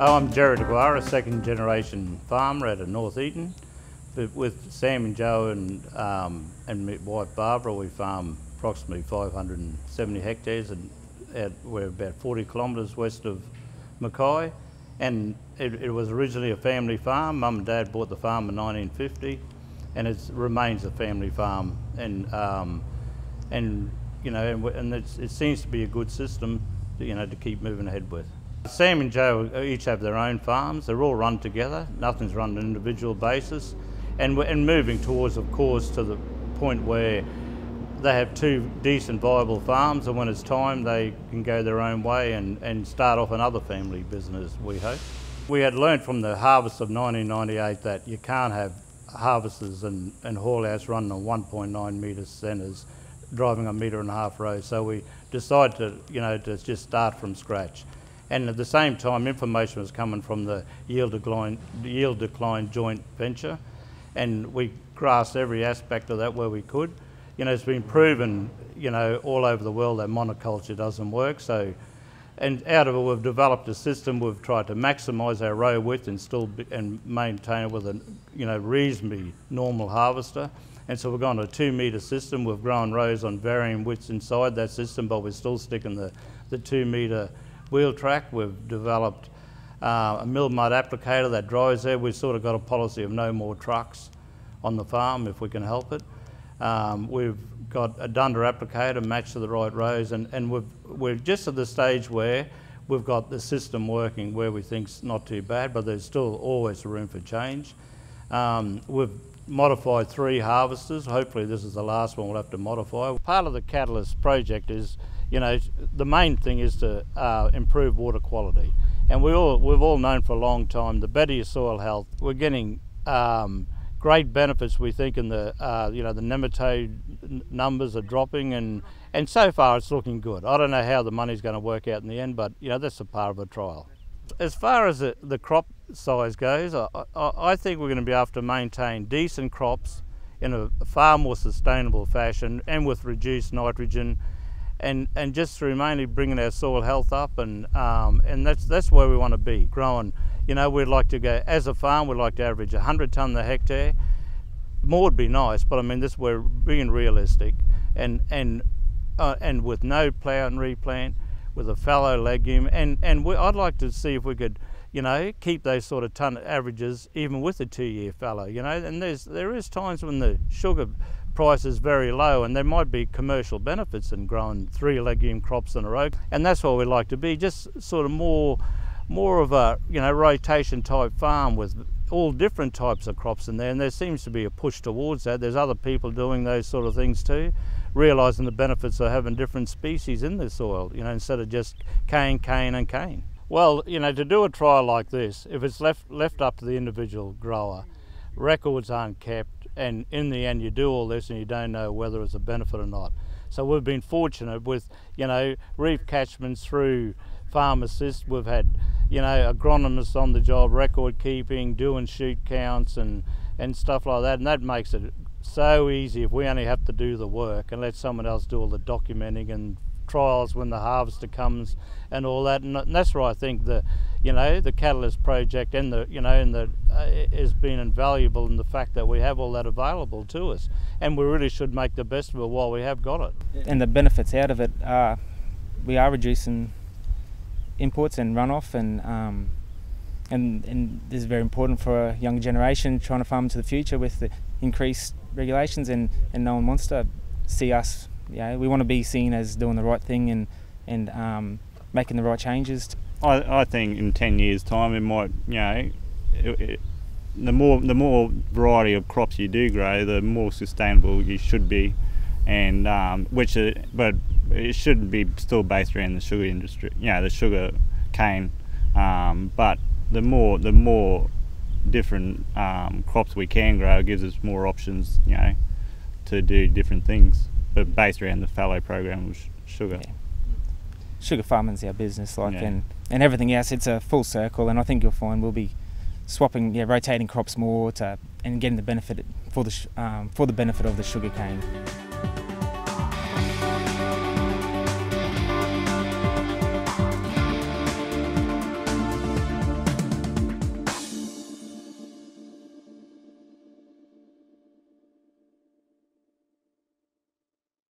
Oh, I'm Gerry Deguara, second generation farmer out of North Eaton. With Sam and Joe and my wife Barbara, we farm approximately 570 hectares and we're about 40 kilometres west of Mackay. And it was originally a family farm. Mum and Dad bought the farm in 1950 and it remains a family farm. And it seems to be a good system, to keep moving ahead with. Sam and Joe each have their own farms. They're all run together. Nothing's run on an individual basis. And moving towards, of course, to the point where they have two decent viable farms, and when it's time they can go their own way and start off another family business, we hope. We had learned from the harvest of 1998 that you can't have harvesters and haul outs running on 1.9 metre centres, driving a 1.5 metre rows. So we decided to just start from scratch. And at the same time, information was coming from the yield decline joint venture, and we grasped every aspect of that where we could. It's been proven, all over the world that monoculture doesn't work. So, and out of it, we've developed a system. We've tried to maximise our row width and maintain it with a reasonably normal harvester. And so we've gone to a 2 metre system. We've grown rows on varying widths inside that system, but we're still sticking the 2 metre wheel track. We've developed a mill mud applicator that dries there. We've sort of got a policy of no more trucks on the farm if we can help it. We've got a dunder applicator matched to the right rows, and we're just at the stage where we've got the system working where we think's not too bad, but there's still always room for change. We've modified 3 harvesters. Hopefully this is the last one we'll have to modify. Part of the Catalyst project is, the main thing is to improve water quality. And we've all known for a long time, the better your soil health, we're getting great benefits, we think, in the nematode numbers are dropping, and so far it's looking good. I don't know how the money's going to work out in the end, but that's a part of a trial. As far as the crop size goes, I think we're going to be able to maintain decent crops in a far more sustainable fashion and with reduced nitrogen, and just through mainly bringing our soil health up, and that's where we want to be growing. We'd like to go, as a farm, we'd like to average 100 tonne a hectare. More would be nice, but we're being realistic, and with no plough and replant, with a fallow legume, and I'd like to see if we could, keep those sort of tonne averages even with a 2-year fallow. And there is times when the sugar price is very low, and there might be commercial benefits in growing 3 legume crops in a row, and that's what we'd like to be, just sort of more of a rotation type farm with all different types of crops in there, and there seems to be a push towards that. There's other people doing those sort of things too, realising the benefits of having different species in the soil, instead of just cane and cane. Well, to do a trial like this, if it's left up to the individual grower, records aren't kept, and in the end you do all this and you don't know whether it's a benefit or not. So we've been fortunate with, reef catchments through Farm Assist. We've had, agronomists on the job, record keeping, doing shoot counts and stuff like that, and that makes it so easy if we only have to do the work and let someone else do all the documenting and trials when the harvester comes and all that. And that's where I think the Catalyst project and has been invaluable in the fact that we have all that available to us, and we really should make the best of it while we have got it. And the benefits out of it are, we are reducing imports and runoff, and this is very important for a younger generation trying to farm into the future with the increased regulations, and no one wants to see us. We want to be seen as doing the right thing and making the right changes. I think in 10 years' time it might, the more variety of crops you do grow, the more sustainable you should be, and but it should be still based around the sugar industry, the sugar cane. But the more different crops we can grow gives us more options, to do different things, but based around the fallow program of sugar. Yeah. Sugar farming's our business, and everything else. It's a full circle, and I think you'll find we'll be swapping, rotating crops more and getting the benefit for the benefit of the sugar cane.